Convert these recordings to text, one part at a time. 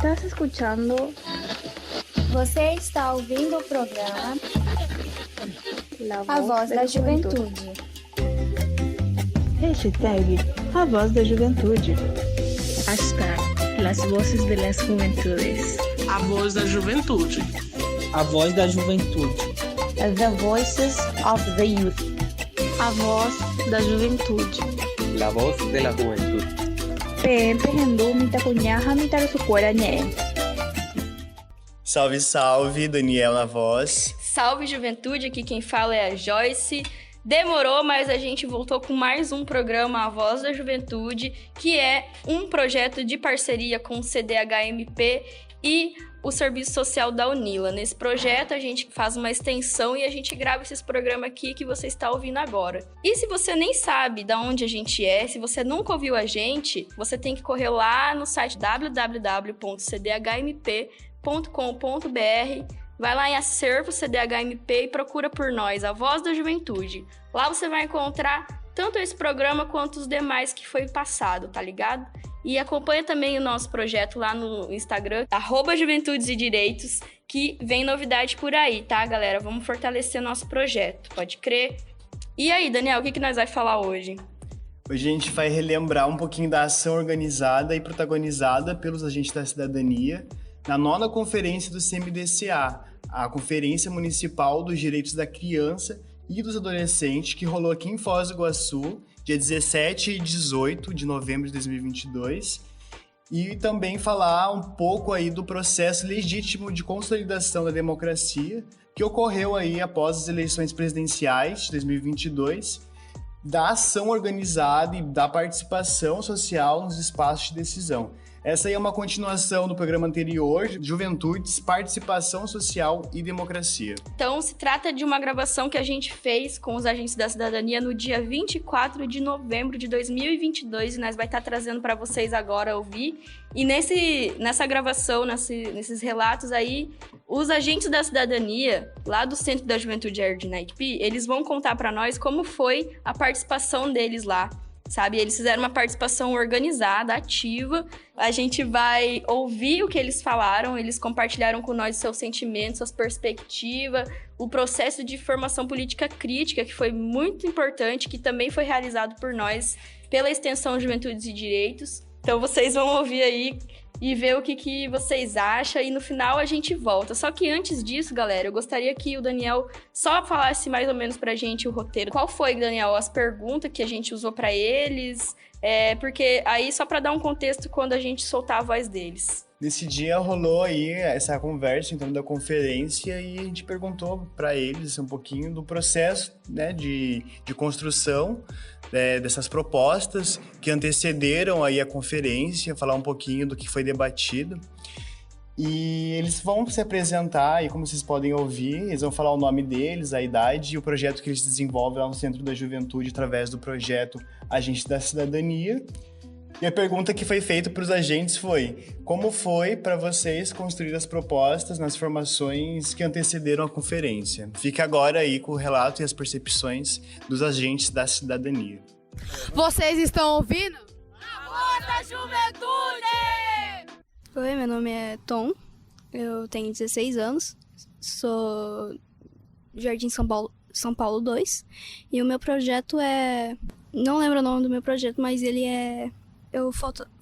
Estás escuchando? Você está ouvindo o programa A Voz da Juventude. Hashtag A Voz da Juventude. Hashtag Las Voces de las Juventudes. A Voz da Juventude. A Voz da Juventude. The Voices of the Youth. A Voz da Juventude. La Voz de la Juventud. PMP Rendu Mitakunyaha Mitarusukuaranye. Salve, salve, Daniel na voz. Salve, juventude, aqui quem fala é a Joyce. Demorou, mas a gente voltou com mais um programa A Voz da Juventude, que é um projeto de parceria com o CDHMP e o Serviço Social da Unila. Nesse projeto, a gente faz uma extensão e a gente grava esses programas aqui que você está ouvindo agora. E se você nem sabe de onde a gente é, se você nunca ouviu a gente, você tem que correr lá no site www.cdhmp.com.br, vai lá em acervo CDHMP e procura por nós, A Voz da Juventude. Lá você vai encontrar tanto esse programa quanto os demais que foi passado, tá ligado? E acompanha também o nosso projeto lá no Instagram, @Juventudes e Direitos, que vem novidade por aí, tá, galera? Vamos fortalecer nosso projeto, pode crer? E aí, Daniel, o que nós vamos falar hoje? Hoje a gente vai relembrar um pouquinho da ação organizada e protagonizada pelos agentes da cidadania na 9ª conferência do CMDCA, a Conferência Municipal dos Direitos da Criança e dos Adolescentes, que rolou aqui em Foz do Iguaçu, dia 17 e 18 de novembro de 2022, e também falar um pouco aí do processo legítimo de consolidação da democracia que ocorreu aí após as eleições presidenciais de 2022, da ação organizada e da participação social nos espaços de decisão. Essa aí é uma continuação do programa anterior, Juventudes, Participação Social e Democracia. Então, se trata de uma gravação que a gente fez com os agentes da cidadania no dia 24 de novembro de 2022, e nós vai estar trazendo para vocês agora ouvir. E nessa gravação, nesses relatos aí, os agentes da cidadania, lá do Centro da Juventude Jardim Ipe, eles vão contar para nós como foi a participação deles lá. Sabe, eles fizeram uma participação organizada, ativa. A gente vai ouvir o que eles falaram, eles compartilharam com nós seus sentimentos, suas perspectivas, o processo de formação política crítica, que foi muito importante, que também foi realizado por nós, pela Extensão Juventudes e Direitos. Então vocês vão ouvir aí e ver o que vocês acham, e no final a gente volta. Só que antes disso, galera, eu gostaria que o Daniel só falasse mais ou menos pra gente o roteiro. Qual foi, Daniel, as perguntas que a gente usou pra eles? Porque aí, só pra dar um contexto, quando a gente soltar a voz deles. Nesse dia rolou aí essa conversa, então, da conferência, e a gente perguntou para eles um pouquinho do processo, né, de construção dessas propostas que antecederam aí a conferência, falar um pouquinho do que foi debatido. E eles vão se apresentar, e como vocês podem ouvir, eles vão falar o nome deles, a idade e o projeto que eles desenvolvem lá no Centro da Juventude através do projeto Agente da Cidadania. E a pergunta que foi feita para os agentes foi: como foi para vocês construir as propostas nas formações que antecederam a conferência? Fica agora aí com o relato e as percepções dos agentes da cidadania. Vocês estão ouvindo? A Voz da Juventude! Oi, meu nome é Tom, eu tenho 16 anos, sou Jardim São Paulo 2, e o meu projeto não lembro o nome do meu projeto, mas ele eu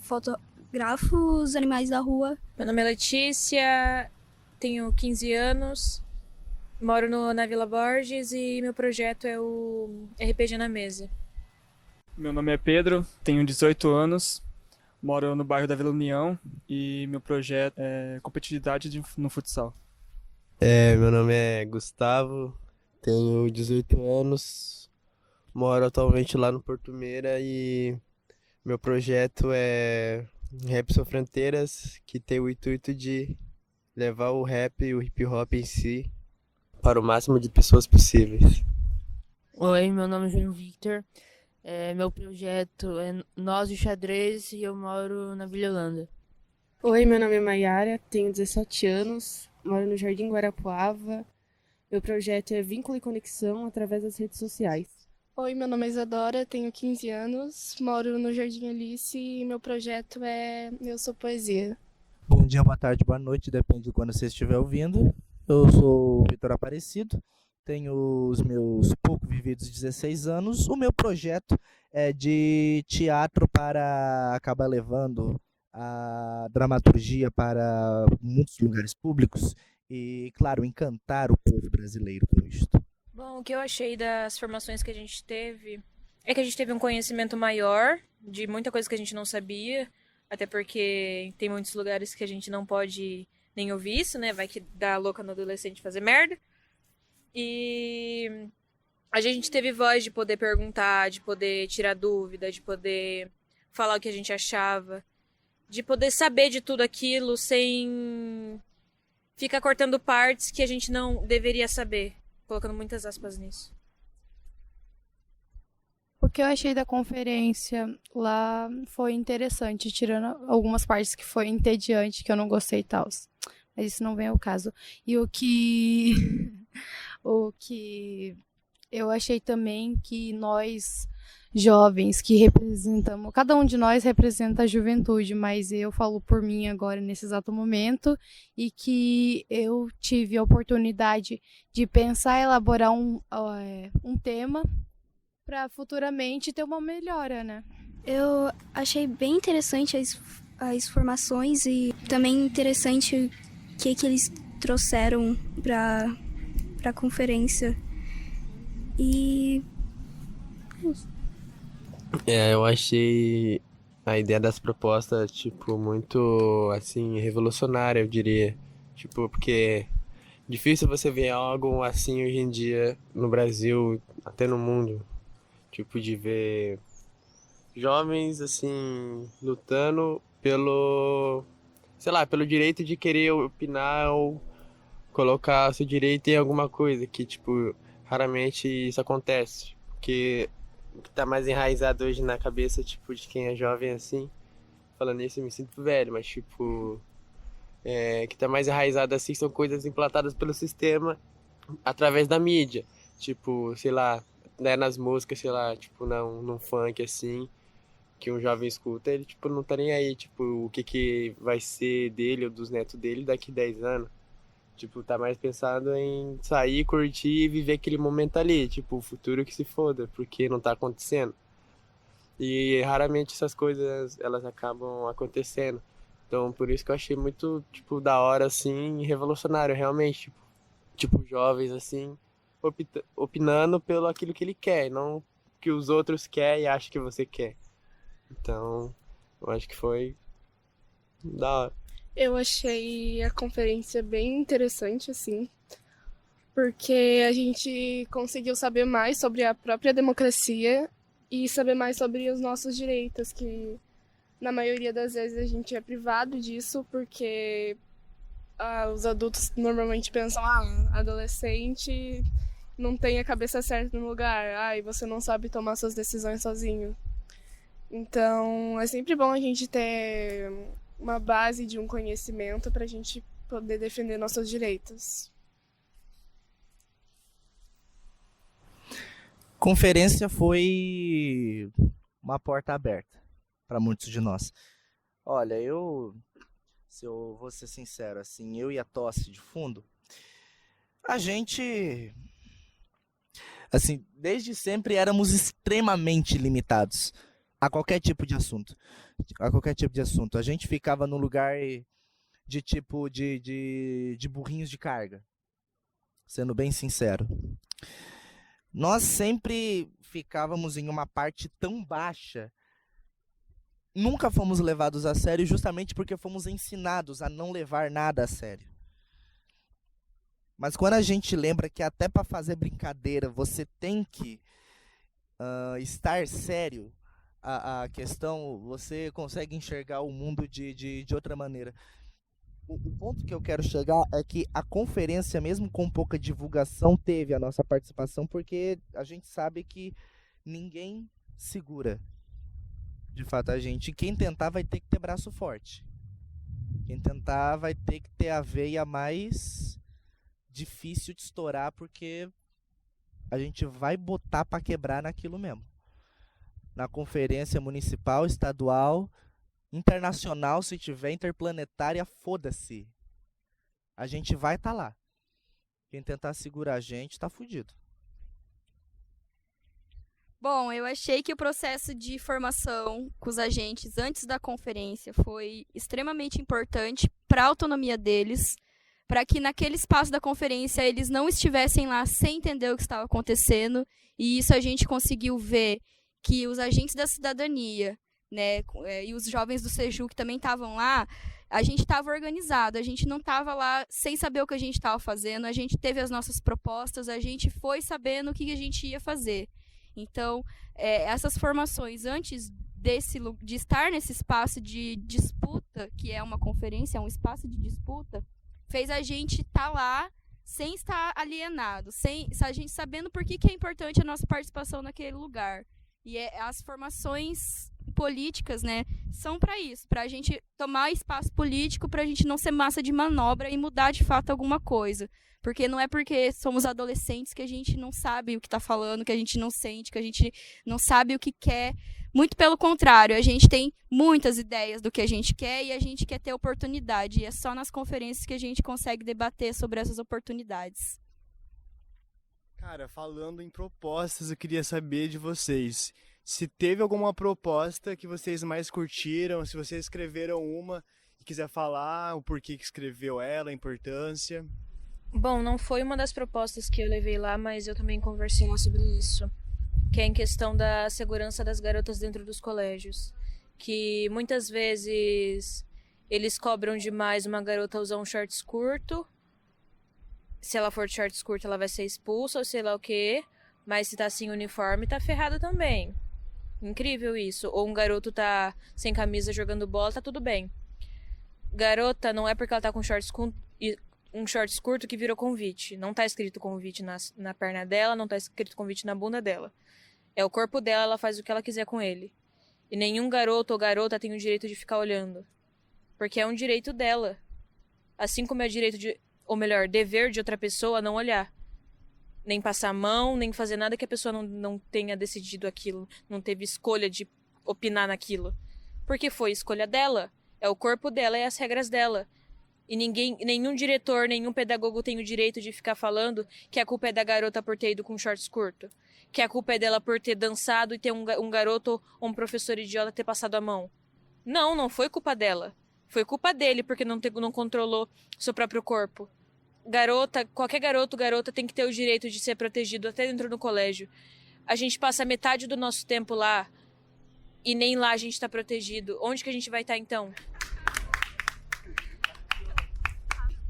fotografo os animais da rua. Meu nome é Letícia, tenho 15 anos, moro na Vila Borges e meu projeto é o RPG na Mesa. Meu nome é Pedro, tenho 18 anos, moro no bairro da Vila União e meu projeto é competitividade no futsal. Meu nome é Gustavo, tenho 18 anos, moro atualmente lá no Porto Meira e meu projeto é Rap Sem Fronteiras, que tem o intuito de levar o rap e o hip hop em si para o máximo de pessoas possíveis. Oi, meu nome é João Victor, meu projeto é Nós e Xadrez e eu moro na Vila Holanda. Oi, meu nome é Maiara, tenho 17 anos, moro no Jardim Guarapuava. Meu projeto é Vínculo e Conexão através das redes sociais. Oi, meu nome é Isadora, tenho 15 anos, moro no Jardim Alice e meu projeto é Eu Sou Poesia. Bom dia, boa tarde, boa noite, depende de quando você estiver ouvindo. Eu sou o Vitor Aparecido, tenho os meus pouco vividos 16 anos. O meu projeto é de teatro para acabar levando a dramaturgia para muitos lugares públicos e, claro, encantar o povo brasileiro com isto. Bom, o que eu achei das formações que a gente teve é que a gente teve um conhecimento maior de muita coisa que a gente não sabia, até porque tem muitos lugares que a gente não pode nem ouvir isso, né? Vai que dá louca no adolescente fazer merda. E a gente teve voz de poder perguntar, de poder tirar dúvida, de poder falar o que a gente achava, de poder saber de tudo aquilo sem ficar cortando partes que a gente não deveria saber, colocando muitas aspas nisso. O que eu achei da conferência lá foi interessante, tirando algumas partes que foi entediante, que eu não gostei e tal. Mas isso não vem ao caso. E o que eu achei também que nós, jovens, que representamos, cada um de nós representa a juventude, mas eu falo por mim agora nesse exato momento, e que eu tive a oportunidade de pensar e elaborar um tema para futuramente ter uma melhora, né? Eu achei bem interessante as formações e também interessante o que eles trouxeram para a conferência. E eu achei a ideia das propostas, tipo, muito, assim, revolucionária, eu diria. Tipo, porque difícil você ver algo assim hoje em dia no Brasil, até no mundo. Tipo, de ver jovens, assim, lutando pelo, sei lá, pelo direito de querer opinar ou colocar seu direito em alguma coisa, que, tipo, raramente isso acontece. Porque o que tá mais enraizado hoje na cabeça, tipo, de quem é jovem, assim, falando isso eu me sinto velho, mas, tipo, que tá mais enraizado, assim, são coisas implantadas pelo sistema através da mídia. Tipo, sei lá, né, nas músicas, sei lá, tipo, num funk, assim, que um jovem escuta, ele, tipo, não tá nem aí, tipo, o que vai ser dele ou dos netos dele daqui 10 anos. Tipo, tá mais pensado em sair, curtir e viver aquele momento ali, tipo, o futuro que se foda, porque não tá acontecendo. E raramente essas coisas, elas acabam acontecendo. Então, por isso que eu achei muito, tipo, da hora, assim, e revolucionário, realmente, tipo, jovens, assim, opinando pelo aquilo que ele quer, não que os outros querem e acham que você quer. Então, eu acho que foi da hora. Eu achei a conferência bem interessante, assim, porque a gente conseguiu saber mais sobre a própria democracia e saber mais sobre os nossos direitos, que na maioria das vezes a gente é privado disso, porque os adultos normalmente pensam, adolescente não tem a cabeça certa no lugar, e você não sabe tomar suas decisões sozinho. Então, é sempre bom a gente ter uma base de um conhecimento para a gente poder defender nossos direitos. Conferência foi uma porta aberta para muitos de nós. Olha, se eu vou ser sincero, assim, eu e a Tosse de fundo, a gente, assim, desde sempre éramos extremamente limitados a qualquer tipo de assunto. A gente ficava no lugar de tipo de burrinhos de carga, sendo bem sincero. Nós sempre ficávamos em uma parte tão baixa, nunca fomos levados a sério justamente porque fomos ensinados a não levar nada a sério. Mas quando a gente lembra que até para fazer brincadeira você tem que estar sério, a questão, você consegue enxergar o mundo de outra maneira. O ponto que eu quero chegar é que a conferência, mesmo com pouca divulgação, teve a nossa participação, porque a gente sabe que ninguém segura, de fato, a gente. Quem tentar vai ter que ter braço forte. Quem tentar vai ter que ter a veia mais difícil de estourar, porque a gente vai botar para quebrar naquilo mesmo. Na conferência municipal, estadual, Internacional, se tiver interplanetária, foda-se. A gente vai estar lá. Quem tentar segurar a gente tá fudido. Bom, eu achei que o processo de formação com os agentes antes da conferência foi extremamente importante para a autonomia deles, para que naquele espaço da conferência eles não estivessem lá sem entender o que estava acontecendo, e isso a gente conseguiu ver que os agentes da cidadania, né, e os jovens do Seju que também estavam lá, a gente estava organizado, a gente não estava lá sem saber o que a gente estava fazendo, a gente teve as nossas propostas, a gente foi sabendo o que a gente ia fazer. Então, essas formações, antes de estar nesse espaço de disputa, que é uma conferência, é um espaço de disputa, fez a gente estar lá sem estar alienado, a gente sabendo por que é importante a nossa participação naquele lugar. E as formações políticas, né, são para isso, para a gente tomar espaço político, para a gente não ser massa de manobra e mudar de fato alguma coisa. Porque não é porque somos adolescentes que a gente não sabe o que está falando, que a gente não sente, que a gente não sabe o que quer. Muito pelo contrário, a gente tem muitas ideias do que a gente quer e a gente quer ter oportunidade. E é só nas conferências que a gente consegue debater sobre essas oportunidades. Cara, falando em propostas, eu queria saber de vocês. Se teve alguma proposta que vocês mais curtiram, se vocês escreveram uma e quiser falar o porquê que escreveu ela, a importância. Bom, não foi uma das propostas que eu levei lá, mas eu também conversei lá sobre isso, que é em questão da segurança das garotas dentro dos colégios, que muitas vezes eles cobram demais uma garota usar um shorts curto, se ela for de shorts curto ela vai ser expulsa ou sei lá o quê, mas se tá sem uniforme tá ferrada também. Incrível isso. Ou um garoto tá sem camisa jogando bola, tá tudo bem. Garota não é porque ela tá com um shorts curto que virou convite. Não tá escrito convite na perna dela, não tá escrito convite na bunda dela. É o corpo dela, ela faz o que ela quiser com ele. E nenhum garoto ou garota tem o direito de ficar olhando. Porque é um direito dela. Assim como é direito ou melhor, dever de outra pessoa não olhar. Nem passar a mão, nem fazer nada que a pessoa não tenha decidido aquilo. Não teve escolha de opinar naquilo. Porque foi escolha dela. É o corpo dela e as regras dela. E nenhum diretor, nenhum pedagogo tem o direito de ficar falando que a culpa é da garota por ter ido com shorts curto. Que a culpa é dela por ter dançado e ter um garoto ou um professor idiota ter passado a mão. Não foi culpa dela. Foi culpa dele porque não controlou seu próprio corpo. Qualquer garota tem que ter o direito de ser protegido até dentro do colégio. A gente passa metade do nosso tempo lá e nem lá a gente está protegido. Onde que a gente vai estar então?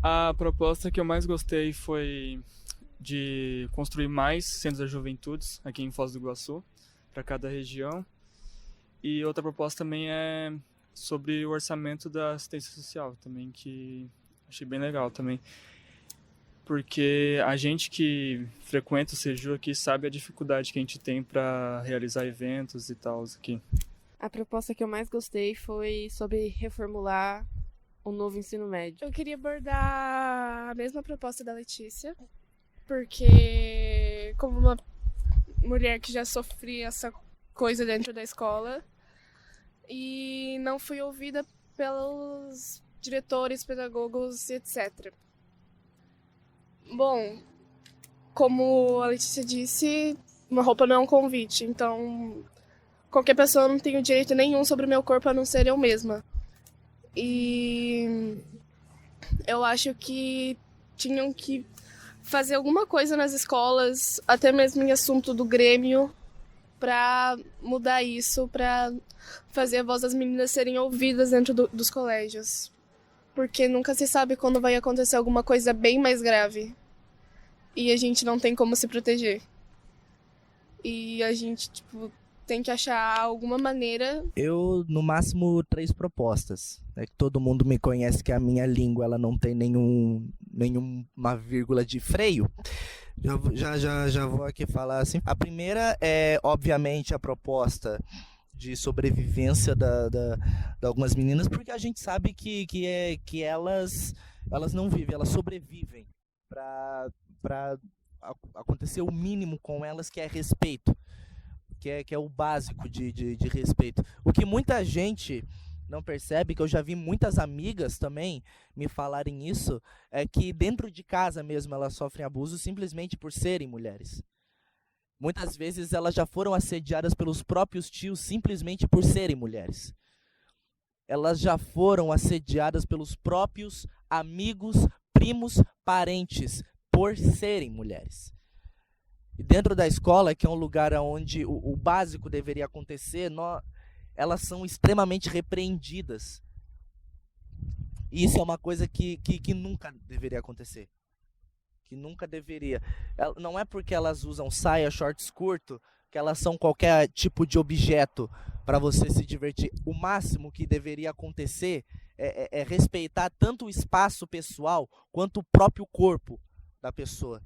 A proposta que eu mais gostei foi de construir mais centros das juventudes aqui em Foz do Iguaçu, para cada região. E outra proposta também é sobre o orçamento da assistência social, também, que achei bem legal também. Porque a gente que frequenta o Seju aqui sabe a dificuldade que a gente tem para realizar eventos e tal aqui. A proposta que eu mais gostei foi sobre reformular o novo ensino médio. Eu queria abordar a mesma proposta da Letícia, porque como uma mulher que já sofria essa coisa dentro da escola e não fui ouvida pelos diretores, pedagogos, etc. Bom, como a Letícia disse, uma roupa não é um convite, então qualquer pessoa não tem o direito nenhum sobre o meu corpo a não ser eu mesma. E eu acho que tinham que fazer alguma coisa nas escolas, até mesmo em assunto do Grêmio, para mudar isso, para fazer a voz das meninas serem ouvidas dentro dos colégios. Porque nunca se sabe quando vai acontecer alguma coisa bem mais grave. E a gente não tem como se proteger. E a gente, tem que achar alguma maneira. Eu, no máximo, 3 propostas. É que todo mundo me conhece que a minha língua ela não tem nenhuma vírgula de freio. Já vou aqui falar assim. A primeira é, obviamente, a proposta de sobrevivência de algumas meninas, porque a gente sabe que elas não vivem, elas sobrevivem para acontecer o mínimo com elas, que é respeito, que é o básico de respeito. O que muita gente não percebe, que eu já vi muitas amigas também me falarem isso, é que dentro de casa mesmo elas sofrem abuso simplesmente por serem mulheres. Muitas vezes elas já foram assediadas pelos próprios tios simplesmente por serem mulheres. Elas já foram assediadas pelos próprios amigos, primos, parentes, por serem mulheres. E dentro da escola, que é um lugar onde o básico deveria acontecer, elas são extremamente repreendidas. E isso é uma coisa que nunca deveria acontecer. Que nunca deveria. Não é porque elas usam saia, shorts curto, que elas são qualquer tipo de objeto para você se divertir. O máximo que deveria acontecer é respeitar tanto o espaço pessoal quanto o próprio corpo da pessoa.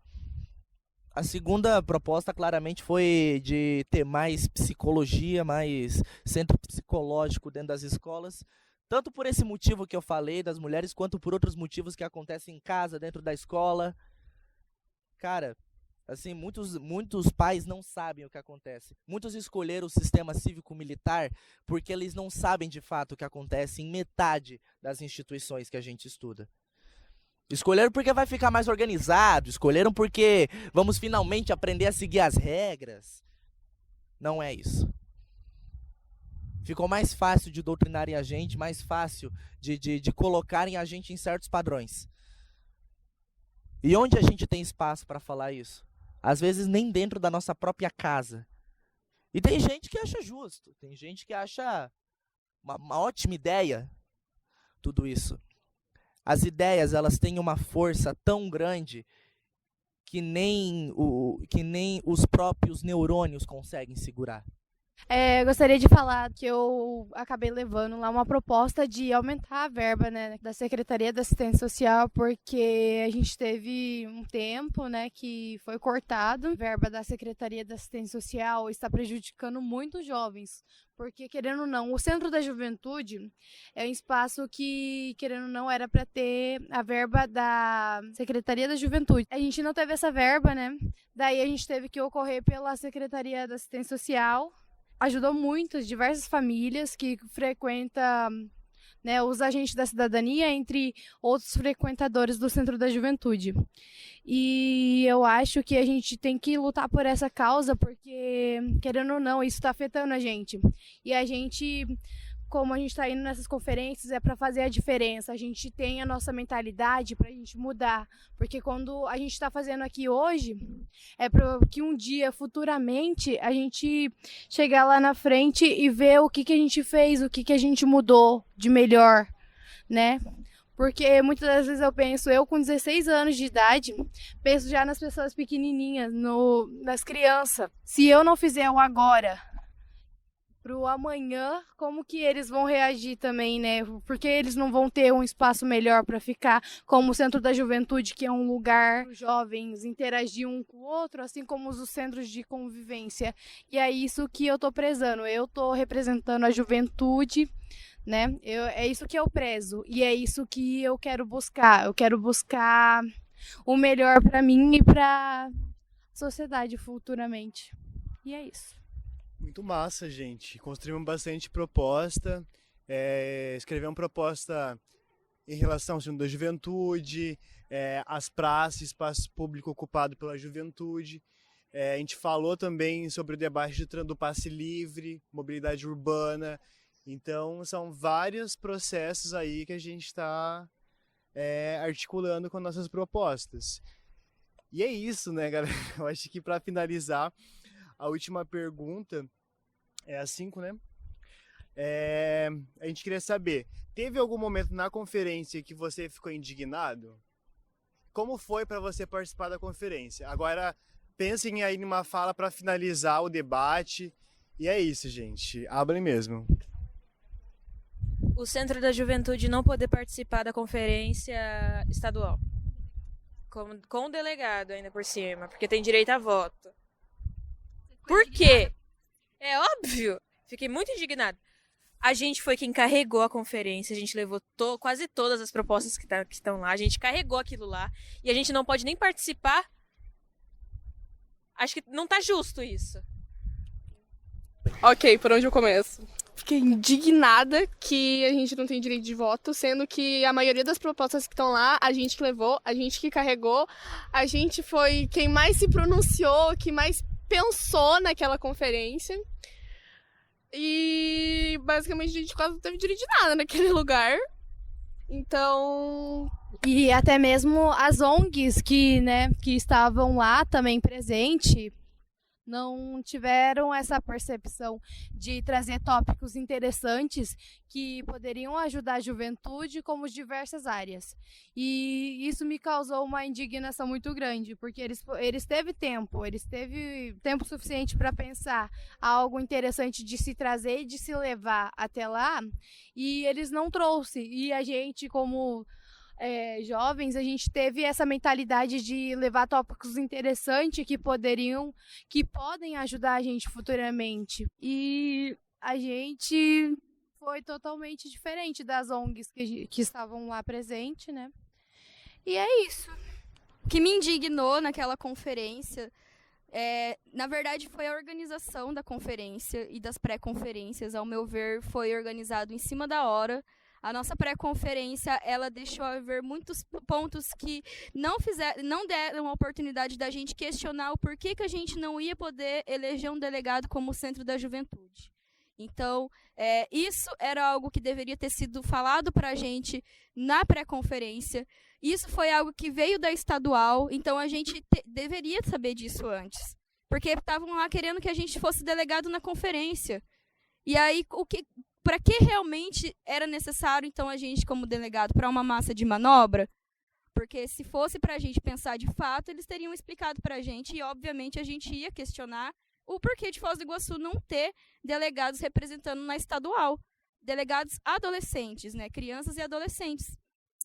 A segunda proposta claramente foi de ter mais psicologia, mais centro psicológico dentro das escolas, tanto por esse motivo que eu falei das mulheres, quanto por outros motivos que acontecem em casa, dentro da escola. Cara, assim, muitos pais não sabem o que acontece. Muitos escolheram o sistema cívico-militar porque eles não sabem de fato o que acontece em metade das instituições que a gente estuda. Escolheram porque vai ficar mais organizado, escolheram porque vamos finalmente aprender a seguir as regras. Não é isso. Ficou mais fácil de doutrinarem a gente, mais fácil de colocarem a gente em certos padrões. E onde a gente tem espaço para falar isso? Às vezes nem dentro da nossa própria casa. E tem gente que acha justo, tem gente que acha uma ótima ideia tudo isso. As ideias, elas têm uma força tão grande que nem os próprios neurônios conseguem segurar. Gostaria de falar que eu acabei levando lá uma proposta de aumentar a verba, né, da Secretaria da Assistência Social, porque a gente teve um tempo, né, que foi cortado. A verba da Secretaria da Assistência Social está prejudicando muito os jovens, porque, querendo ou não, o Centro da Juventude é um espaço que, querendo ou não, era para ter a verba da Secretaria da Juventude. A gente não teve essa verba, né, daí a gente teve que ocorrer pela Secretaria da Assistência Social. Ajudou muito diversas famílias que frequentam, né, os agentes da cidadania, entre outros frequentadores do Centro da Juventude. E eu acho que a gente tem que lutar por essa causa, porque, querendo ou não, isso está afetando a gente. E a gente, como a gente está indo nessas conferências, é para fazer a diferença. A gente tem a nossa mentalidade para a gente mudar. Porque quando a gente está fazendo aqui hoje, é para que um dia, futuramente, a gente chegar lá na frente e ver o que a gente fez, o que a gente mudou de melhor, né? Porque muitas das vezes eu penso, eu com 16 anos de idade, penso já nas pessoas pequenininhas, nas crianças. Se eu não fizer o agora, pro amanhã, como que eles vão reagir também, né? Porque eles não vão ter um espaço melhor para ficar, como o Centro da Juventude, que é um lugar para os jovens interagir um com o outro, assim como os centros de convivência. E é isso que eu tô prezando. Eu tô representando a juventude, né? É isso que eu prezo e é isso que eu quero buscar. Eu quero buscar o melhor para mim e para a sociedade futuramente. E é isso. Muito massa, gente. Construímos bastante proposta, escrevemos proposta em relação ao Centro da Juventude, as praças, espaço público ocupado pela juventude. A gente falou também sobre o debate do passe livre, mobilidade urbana. Então, são vários processos aí que a gente está articulando com nossas propostas. E é isso, né, galera? Eu acho que para finalizar, a última pergunta é a 5, né? A gente queria saber, teve algum momento na conferência que você ficou indignado? Como foi para você participar da conferência? Agora, pensem aí numa fala para finalizar o debate. E é isso, gente. Abrem mesmo. O Centro da Juventude não poder participar da conferência estadual. Com o delegado ainda por cima, porque tem direito a voto. Por quê? É óbvio. Fiquei muito indignada. A gente foi quem carregou a conferência, a gente levou quase todas as propostas que estão lá, a gente carregou aquilo lá e a gente não pode nem participar. Acho que não tá justo isso. Ok, por onde eu começo? fiquei indignada que a gente não tem direito de voto, sendo que a maioria das propostas que estão lá, a gente que levou, a gente que carregou, a gente foi quem mais se pronunciou, que mais pensou naquela conferência. E basicamente a gente quase não teve direito de nada naquele lugar. Então... E até mesmo as ONGs que estavam lá também presentes não tiveram essa percepção de trazer tópicos interessantes que poderiam ajudar a juventude como diversas áreas. E isso me causou uma indignação muito grande, porque eles teve tempo suficiente para pensar algo interessante de se trazer e de se levar até lá, e eles não trouxeram. E a gente, como jovens, a gente teve essa mentalidade de levar tópicos interessantes que podem ajudar a gente futuramente. E a gente foi totalmente diferente das ONGs que estavam lá presentes, né? E é isso. O que me indignou naquela conferência, na verdade, foi a organização da conferência e das pré-conferências. Ao meu ver, foi organizado em cima da hora. A nossa pré-conferência, ela deixou haver muitos pontos que não deram a oportunidade da gente questionar o porquê que a gente não ia poder eleger um delegado como centro da juventude. Então, isso era algo que deveria ter sido falado para a gente na pré-conferência. Isso foi algo que veio da estadual, então a gente deveria saber disso antes. Porque estavam lá querendo que a gente fosse delegado na conferência. E aí, para que realmente era necessário, então, a gente como delegado? Para uma massa de manobra? Porque se fosse para a gente pensar de fato, eles teriam explicado para a gente e, obviamente, a gente ia questionar o porquê de Foz do Iguaçu não ter delegados representando na estadual. Delegados adolescentes, né? Crianças e adolescentes.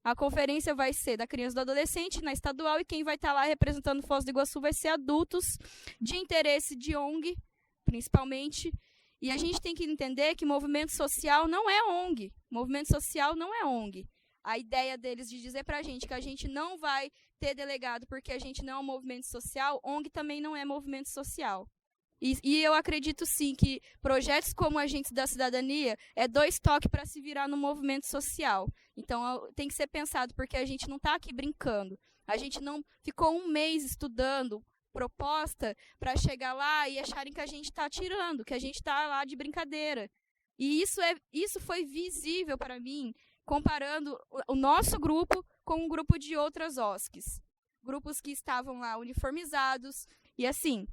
A conferência vai ser da criança e do adolescente na estadual e quem vai estar lá representando Foz do Iguaçu vai ser adultos de interesse de ONG, principalmente. E a gente tem que entender que movimento social não é ONG. Movimento social não é ONG. A ideia deles de dizer pra gente que a gente não vai ter delegado porque a gente não é um movimento social, ONG também não é movimento social. E eu acredito sim que projetos como Agentes da Cidadania é 2 toques para se virar no movimento social. Então tem que ser pensado, porque a gente não está aqui brincando. A gente não ficou 1 mês estudando proposta para chegar lá e acharem que a gente está tirando, que a gente está lá de brincadeira. E isso foi visível para mim, comparando o nosso grupo com um grupo de outras OSCs. Grupos que estavam lá uniformizados. E assim,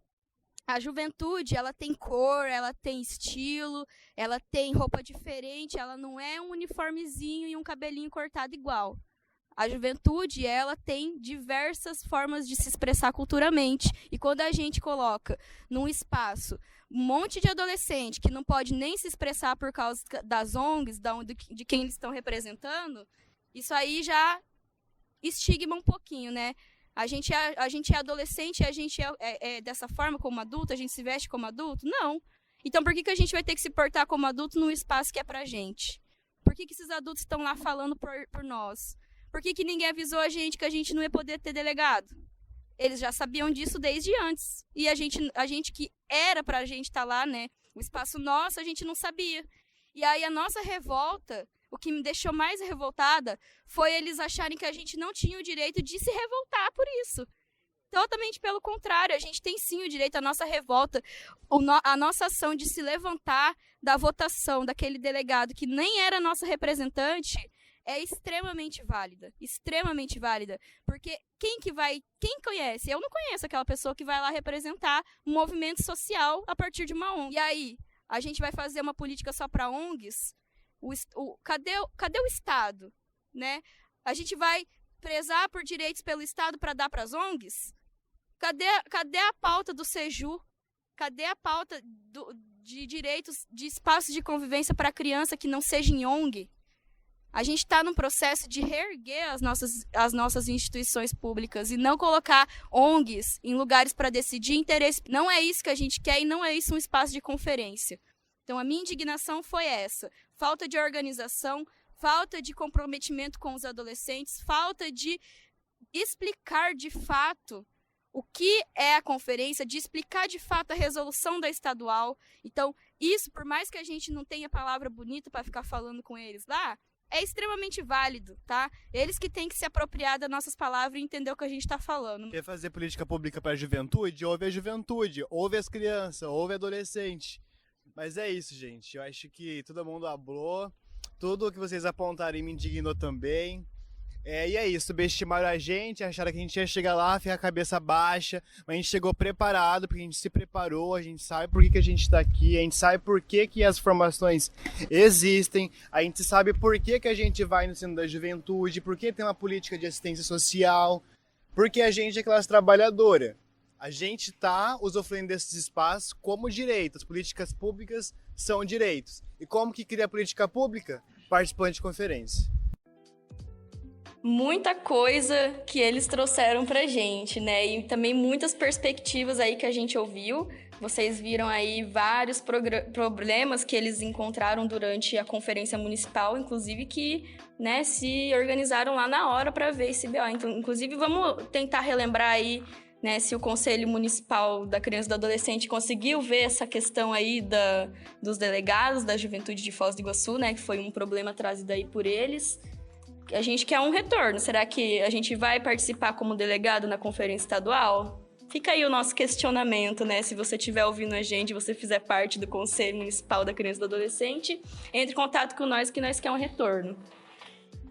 a juventude, ela tem cor, ela tem estilo, ela tem roupa diferente, ela não é um uniformezinho e um cabelinho cortado igual. A juventude, ela tem diversas formas de se expressar culturalmente. E quando a gente coloca num espaço um monte de adolescente que não pode nem se expressar por causa das ONGs, de quem eles estão representando, isso aí já estigma um pouquinho, né? A gente é adolescente, a gente é dessa forma como adulto, a gente se veste como adulto? Não. Então por que a gente vai ter que se portar como adulto num espaço que é pra gente? Por que esses adultos estão lá falando por nós? Por que ninguém avisou a gente que a gente não ia poder ter delegado? Eles já sabiam disso desde antes. E a gente que era pra gente estar lá, né? O espaço nosso, a gente não sabia. E aí a nossa revolta, o que me deixou mais revoltada, foi eles acharem que a gente não tinha o direito de se revoltar por isso. Totalmente pelo contrário, a gente tem sim o direito à nossa revolta, a nossa ação de se levantar da votação daquele delegado que nem era nosso representante, é extremamente válida, porque quem conhece? Eu não conheço aquela pessoa que vai lá representar um movimento social a partir de uma ONG. E aí, a gente vai fazer uma política só para ONGs? Cadê o Estado? Né? A gente vai prezar por direitos pelo Estado para dar para as ONGs? Cadê a pauta do SEJU? Cadê a pauta de direitos de espaços de convivência para criança que não seja em ONG? A gente está num processo de reerguer as nossas instituições públicas e não colocar ONGs em lugares para decidir interesse. Não é isso que a gente quer e não é isso um espaço de conferência. Então, a minha indignação foi essa. Falta de organização, falta de comprometimento com os adolescentes, falta de explicar de fato o que é a conferência, de explicar de fato a resolução da estadual. Então, isso, por mais que a gente não tenha palavra bonita para ficar falando com eles lá, é extremamente válido, tá? Eles que têm que se apropriar das nossas palavras e entender o que a gente tá falando. Quer fazer política pública para a juventude? Ouve a juventude, ouve as crianças, ouve adolescente. Mas é isso, gente. Eu acho que todo mundo falou, tudo que vocês apontarem me indignou também. E é isso, subestimaram a gente, acharam que a gente ia chegar lá, ficar a cabeça baixa, mas a gente chegou preparado, porque a gente se preparou, a gente sabe por que a gente está aqui, a gente sabe por que as formações existem, a gente sabe por que a gente vai no Centro da Juventude, por que tem uma política de assistência social, porque a gente é classe trabalhadora. A gente está usufruindo desses espaços como direito, as políticas públicas são direitos. E como que cria a política pública? Participante de conferência. Muita coisa que eles trouxeram pra gente, né? E também muitas perspectivas aí que a gente ouviu. Vocês viram aí vários problemas que eles encontraram durante a conferência municipal, inclusive que, né, se organizaram lá na hora para ver esse BO. Então, inclusive, vamos tentar relembrar aí, né, se o Conselho Municipal da Criança e do Adolescente conseguiu ver essa questão aí dos delegados da Juventude de Foz do Iguaçu, né, que foi um problema trazido aí por eles. A gente quer um retorno. Será que a gente vai participar como delegado na conferência estadual? Fica aí o nosso questionamento, né? Se você estiver ouvindo a gente, você fizer parte do Conselho Municipal da Criança e do Adolescente, entre em contato com nós, que nós queremos um retorno.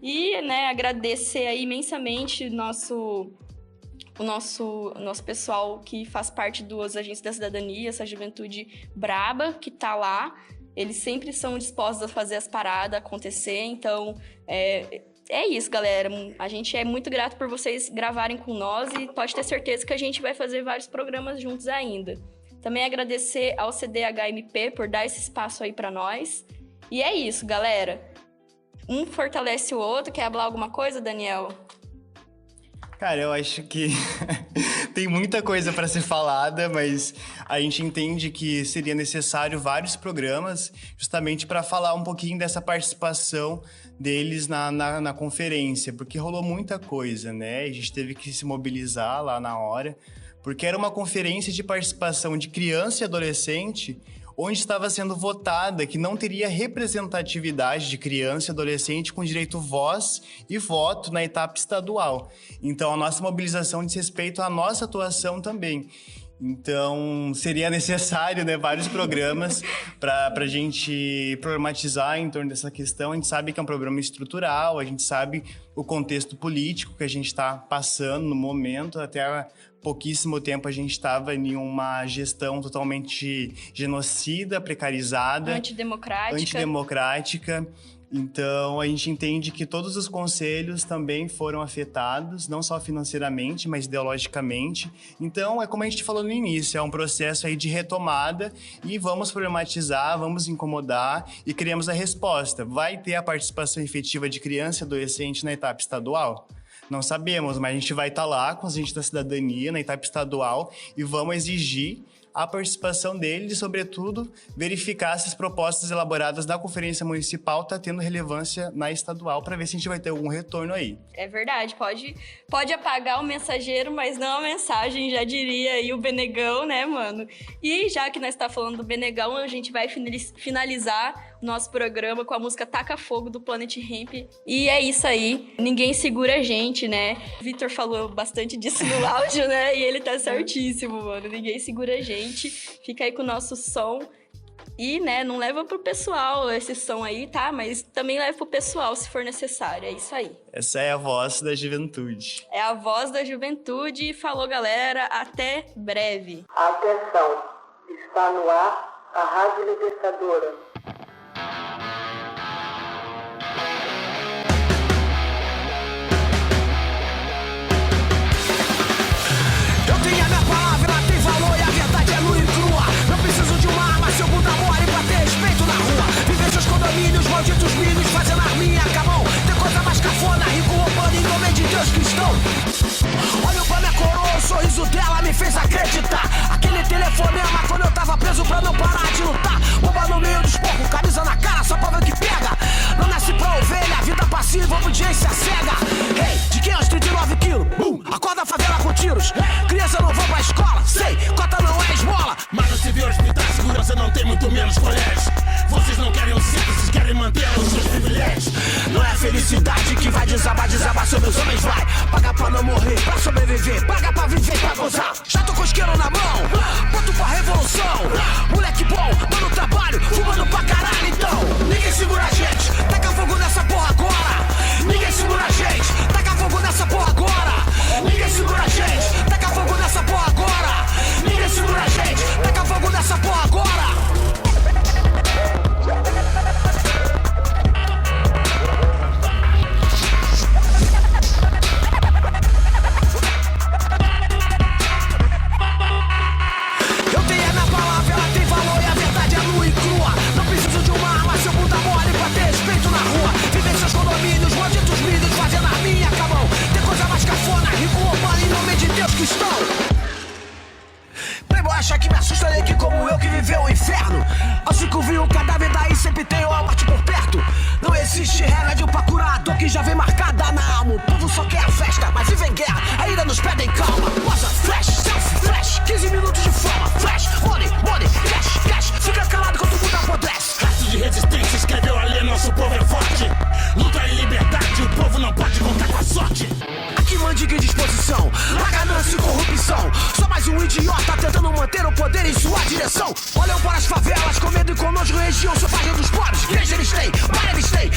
E, né, agradecer aí imensamente o nosso pessoal que faz parte dos Agentes da Cidadania, essa juventude braba que tá lá. Eles sempre são dispostos a fazer as paradas acontecer, então é isso, galera. A gente é muito grato por vocês gravarem com nós e pode ter certeza que a gente vai fazer vários programas juntos ainda. Também agradecer ao CDHMP por dar esse espaço aí pra nós. E é isso, galera. Um fortalece o outro. Quer falar alguma coisa, Daniel? Cara, eu acho que tem muita coisa para ser falada, mas a gente entende que seria necessário vários programas justamente para falar um pouquinho dessa participação deles na conferência, porque rolou muita coisa, né? A gente teve que se mobilizar lá na hora, porque era uma conferência de participação de criança e adolescente, onde estava sendo votada que não teria representatividade de criança e adolescente com direito voz e voto na etapa estadual. Então, a nossa mobilização diz respeito à nossa atuação também. Então, seria necessário, né, vários programas para a gente problematizar em torno dessa questão. A gente sabe que é um problema estrutural, a gente sabe o contexto político que a gente está passando no momento. Até há pouquíssimo tempo a gente estava em uma gestão totalmente genocida, precarizada, antidemocrática. Então, a gente entende que todos os conselhos também foram afetados, não só financeiramente, mas ideologicamente. Então, é como a gente falou no início, é um processo aí de retomada e vamos problematizar, vamos incomodar e criamos a resposta. Vai ter a participação efetiva de criança e adolescente na etapa estadual? Não sabemos, mas a gente vai estar lá com os agentes da cidadania na etapa estadual e vamos exigir a participação deles e, sobretudo, verificar se as propostas elaboradas da Conferência Municipal estão tendo relevância na estadual, para ver se a gente vai ter algum retorno aí. É verdade, pode apagar o mensageiro, mas não a mensagem, já diria aí o Benegão, né, mano? E já que nós estamos falando do Benegão, a gente vai finalizar o nosso programa com a música Taca Fogo, do Planet Hemp. E é isso aí, ninguém segura a gente, né? O Vitor falou bastante disso no áudio, né? E ele tá certíssimo, mano, ninguém segura a gente. Fica aí com o nosso som e, né, não leva pro pessoal esse som aí, tá? Mas também leva pro pessoal se for necessário, é isso aí. Essa é a voz da juventude. É a voz da juventude. Falou, galera, até breve. Atenção, está no ar a Rádio Libertadora. Condomínios, malditos milhos, fazendo arminha com a mão. Tem coisa mais cafona, rico roubando em nome de Deus cristão. Olho pra minha coroa, o sorriso dela me fez acreditar. Aquele telefonema quando eu tava preso pra não parar de lutar. Bomba no meio dos porcos, camisa na cara só pra ver o que pega. Não nasce pra ovelha, vida passiva, obediência cega. Hey, de quem é os 39 quilos? Acorda a favela com tiros. Criança não vão pra escola, sei, cota não é esmola. Mas no civil hospital, segurança não tem muito menos colher. felicidade que vai desabar sobre os homens, vai. Paga pra não morrer, pra sobreviver, paga pra viver, pra gozar. Já tô com o isqueiro na mão, pronto pra revolução. Moleque bom, dando trabalho, fumando pra caralho, então. Ninguém segura a gente, taca fogo nessa porra agora. Ninguém segura a gente, taca fogo nessa porra agora. Ninguém segura a gente, taca fogo nessa porra agora. Ninguém segura a gente, taca fogo nessa porra agora. Acha que me assusta ler que como eu que viveu o inferno. Ao 5 vi um cadáver, daí sempre tem uma morte por perto. Não existe remédio pra curar a dor que já vem marcada na alma. O povo só quer a festa, mas vive em guerra, ainda nos pedem calma. Posa, flash, selfie, flash, 15 minutos de fama. Flash, money, money, cash, cash. Fica calado quando o mundo apodrece. Raça de resistência escreveu ali, nosso povo é forte. Luta em liberdade, o povo não pode contar com a sorte. Aqui mandiga em disposição, a ganância e corrupção. Só mais um idiota tentando manter o poder em sua direção. Olham para as favelas com medo e com nojo, região selvagem dos pobres. Igreja eles têm, bar eles têm,